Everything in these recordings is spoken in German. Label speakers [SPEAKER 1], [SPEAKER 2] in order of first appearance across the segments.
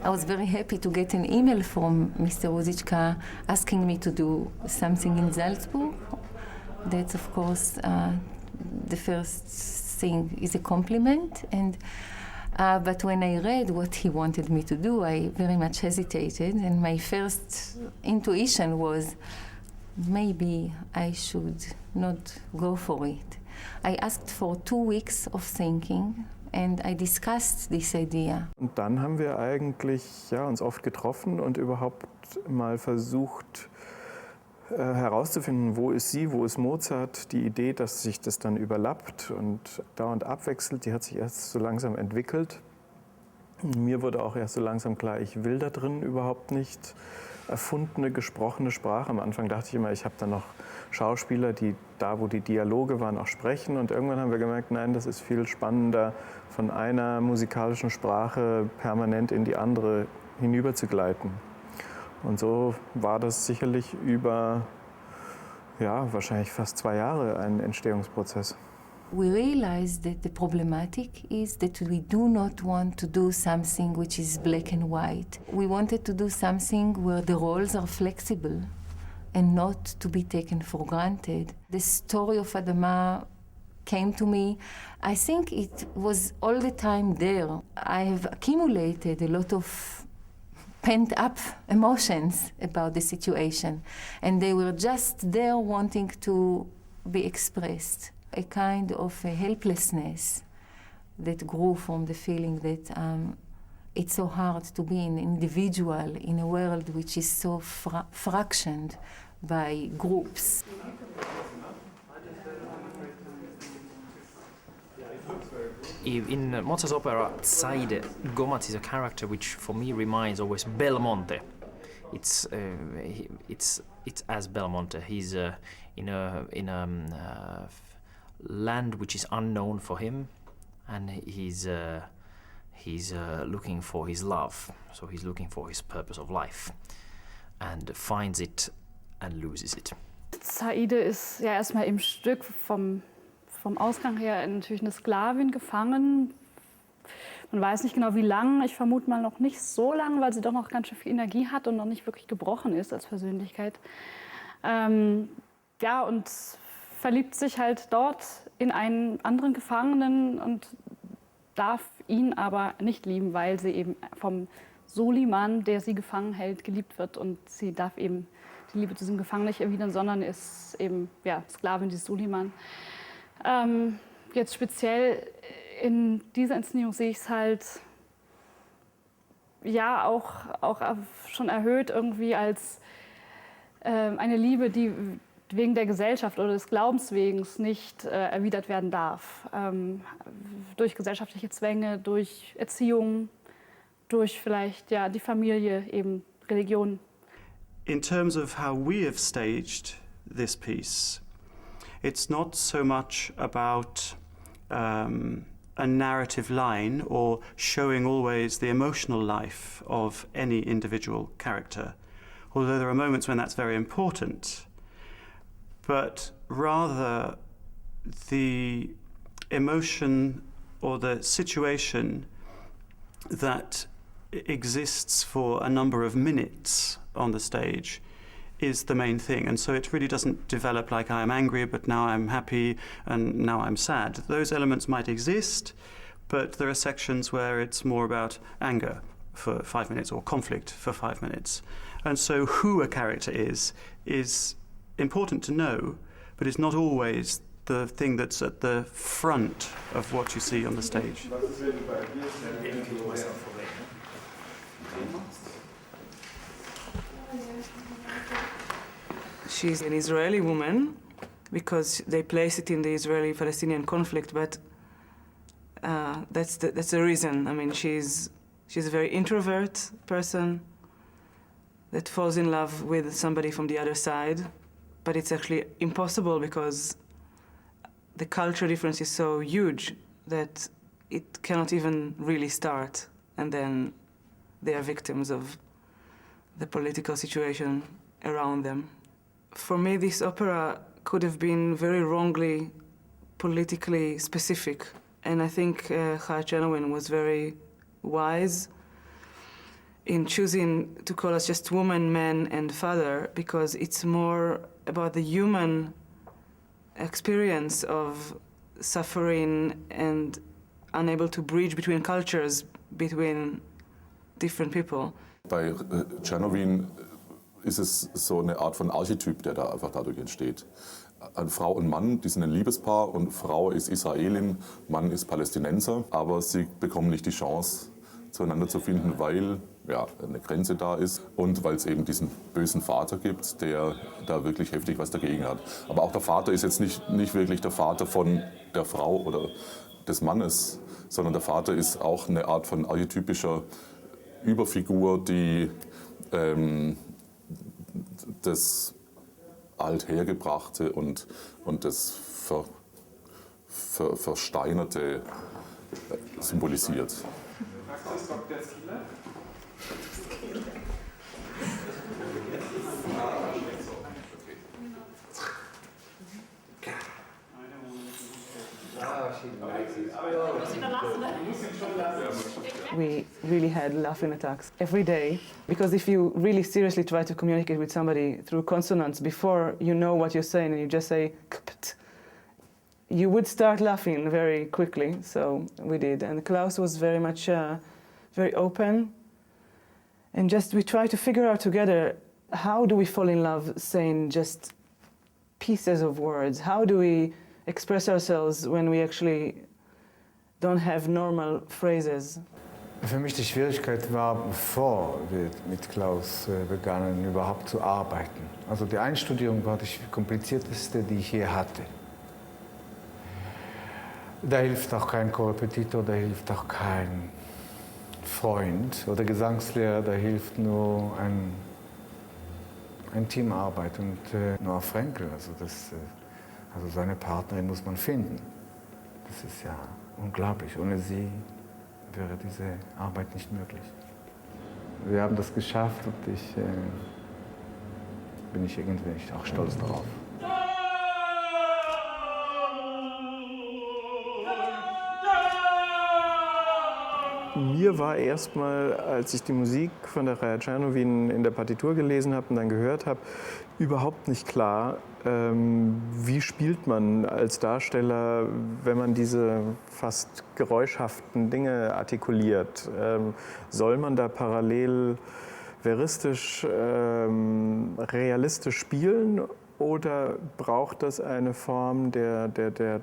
[SPEAKER 1] I was very happy to get an email from Mr. Ruzicka asking me to do something in Salzburg. That's, of course, the first thing is a compliment. But when I read what he wanted me to do, I very much hesitated. And my first intuition was, maybe I should not go for it. I asked for 2 weeks of thinking. And I discussed this idea.
[SPEAKER 2] Und dann haben wir eigentlich uns oft getroffen und überhaupt mal versucht herauszufinden, wo ist sie, wo ist Mozart. Die Idee, dass sich das dann überlappt und dauernd abwechselt, die hat sich erst so langsam entwickelt. Mir wurde auch erst so langsam klar, ich will da drin überhaupt nicht erfundene, gesprochene Sprache. Am Anfang dachte ich immer, ich habe da noch Schauspieler, die da, wo die Dialoge waren, auch sprechen. Und irgendwann haben wir gemerkt, nein, das ist viel spannender, von einer musikalischen Sprache permanent in die andere hinüber zu gleiten. Und so war das sicherlich über, wahrscheinlich fast 2 Jahre ein Entstehungsprozess.
[SPEAKER 1] We realized that the problematic is that we do not want to do something which is black and white. We wanted to do something where the roles are flexible and not to be taken for granted. The story of Adama came to me. I think it was all the time there. I have accumulated a lot of pent-up emotions about the situation, and they were just there wanting to be expressed. A kind of a helplessness that grew from the feeling that it's so hard to be an individual in a world which is so fractioned by groups.
[SPEAKER 3] In Mozart's opera Zaide, Gomez is a character which for me reminds always Belmonte. It's as Belmonte. He's in a land which is unknown for him, and he's looking for his love. So he's looking for his purpose of life, and finds it and loses it.
[SPEAKER 4] Zaide ist ja erstmal im Stück vom Ausgang her natürlich eine Sklavin gefangen. Man weiß nicht genau, wie lang. Ich vermute mal noch nicht so lang, weil sie doch noch ganz schön viel Energie hat und noch nicht wirklich gebrochen ist als Persönlichkeit. Und verliebt sich halt dort in einen anderen Gefangenen und darf ihn aber nicht lieben, weil sie eben vom Soliman, der sie gefangen hält, geliebt wird. Und sie darf eben die Liebe zu diesem Gefangenen nicht erwidern, sondern ist eben Sklavin dieses Soliman. Jetzt speziell in dieser Inszenierung sehe ich es halt auch schon erhöht irgendwie als eine Liebe, die wegen der Gesellschaft oder des Glaubens wegen nicht erwidert werden darf. Durch gesellschaftliche Zwänge, durch Erziehung, durch vielleicht die Familie, eben Religion.
[SPEAKER 5] In terms of how we have staged this piece, it's not so much about a narrative line or showing always the emotional life of any individual character, although there are moments when that's very important, but rather the emotion or the situation that exists for a number of minutes on the stage is the main thing. And so it really doesn't develop like I am angry, but now I'm happy, and now I'm sad. Those elements might exist, but there are sections where it's more about anger for 5 minutes or conflict for 5 minutes. And so who a character is important to know, but it's not always the thing that's at the front of what you see on the stage.
[SPEAKER 6] She's an Israeli woman because they place it in the Israeli-Palestinian conflict, but that's the reason. I mean, she's a very introvert person that falls in love with somebody from the other side, but it's actually impossible because the cultural difference is so huge that it cannot even really start. and then they are victims of the political situation around them. For me, this opera could have been very wrongly politically specific, and I think Czernowin was very wise in choosing to call us just woman, man, and father, because it's more about the human experience of suffering and unable to bridge between cultures, between different people.
[SPEAKER 7] Bei Czernowin ist es so eine Art von Archetyp, der da einfach dadurch entsteht. Eine Frau und Mann, die sind ein Liebespaar und Frau ist Israelin, Mann ist Palästinenser, aber sie bekommen nicht die Chance, zueinander zu finden, weil ja, eine Grenze da ist und weil es eben diesen bösen Vater gibt, der da wirklich heftig was dagegen hat. Aber auch der Vater ist jetzt nicht wirklich der Vater von der Frau oder des Mannes, sondern der Vater ist auch eine Art von archetypischer Überfigur, die das Althergebrachte und das Versteinerte symbolisiert.
[SPEAKER 6] We really had laughing attacks every day, because if you really seriously try to communicate with somebody through consonants before you know what you're saying and you just say kpt, you would start laughing very quickly. So we did, and Klaus was very much very open, and just we tried to figure out together, how do we fall in love saying just pieces of words? How do we express ourselves when we actually don't have normal phrases?
[SPEAKER 8] Für mich die Schwierigkeit war, bevor wir mit Klaus begannen, überhaupt zu arbeiten. Also die Einstudierung war die komplizierteste, die ich je hatte. Da hilft auch kein Korrepetitor, da hilft auch kein Freund oder Gesangslehrer, da hilft nur ein Teamarbeit. Und Noah Frenkel, also seine Partnerin muss man finden. Das ist ja unglaublich. Ohne sie wäre diese Arbeit nicht möglich. Wir haben das geschafft und bin ich irgendwie auch stolz darauf.
[SPEAKER 2] Mir war erstmal, als ich die Musik von der Reihe Czernowin in der Partitur gelesen habe und dann gehört habe, überhaupt nicht klar, wie spielt man als Darsteller, wenn man diese fast geräuschhaften Dinge artikuliert. Soll man da parallel veristisch, realistisch spielen? Oder braucht das eine Form der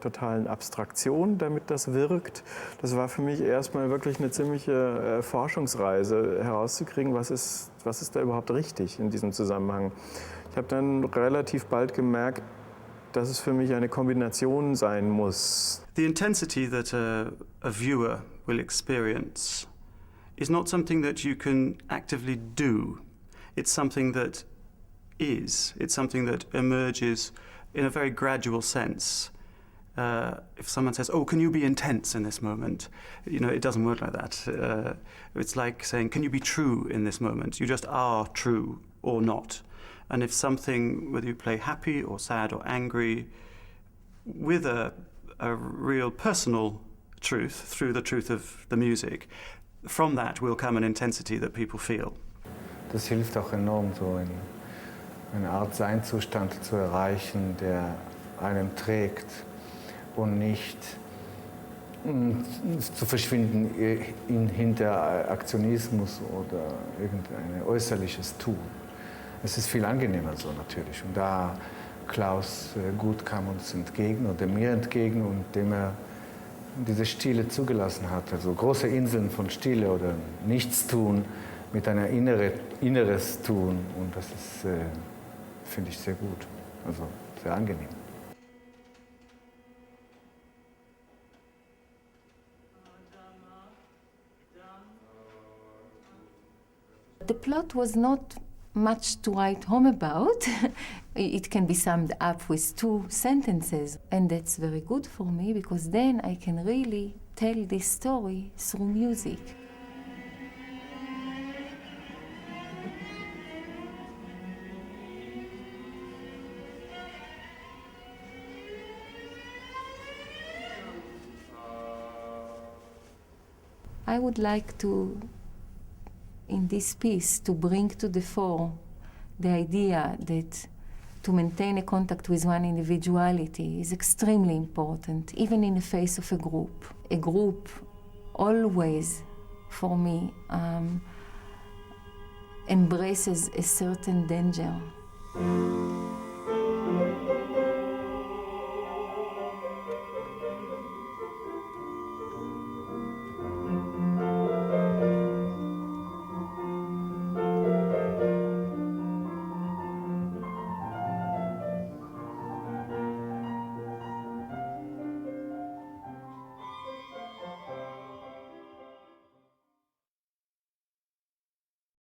[SPEAKER 2] totalen Abstraktion, damit das wirkt? Das war für mich erstmal wirklich eine ziemliche Forschungsreise, herauszukriegen, was ist da überhaupt richtig in diesem Zusammenhang. Ich habe dann relativ bald gemerkt, dass es für mich eine Kombination sein muss.
[SPEAKER 5] The intensity that a viewer will experience is not something that you can actively do. It's something that is. It's something that emerges in a very gradual sense. If someone says, "Oh, can you be intense in this moment?" You know, it doesn't work like that. It's like saying, "Can you be true in this moment?" You just are true or not. And if something, whether you play happy or sad or angry, with a real personal truth, through the truth of the music, from that will come an intensity that people feel.
[SPEAKER 8] Das hilft auch enorm, so eine Art Seinzustand zu erreichen, der einen trägt und nicht zu verschwinden hinter Aktionismus oder irgendein äußerliches Tun. Es ist viel angenehmer so natürlich. Und da Klaus gut kam uns entgegen oder mir entgegen und dem er diese Stille zugelassen hat, also große Inseln von Stille oder Nichtstun mit einer inneres Tun, und das ist, finde ich, sehr gut, also sehr angenehm.
[SPEAKER 1] The plot was not much to write home about. It can be summed up with 2 sentences, and that's very good for me because then I can really tell this story through music. I would like to, in this piece, to bring to the fore the idea that to maintain a contact with one individuality is extremely important, even in the face of a group. A group always, for me, embraces a certain danger.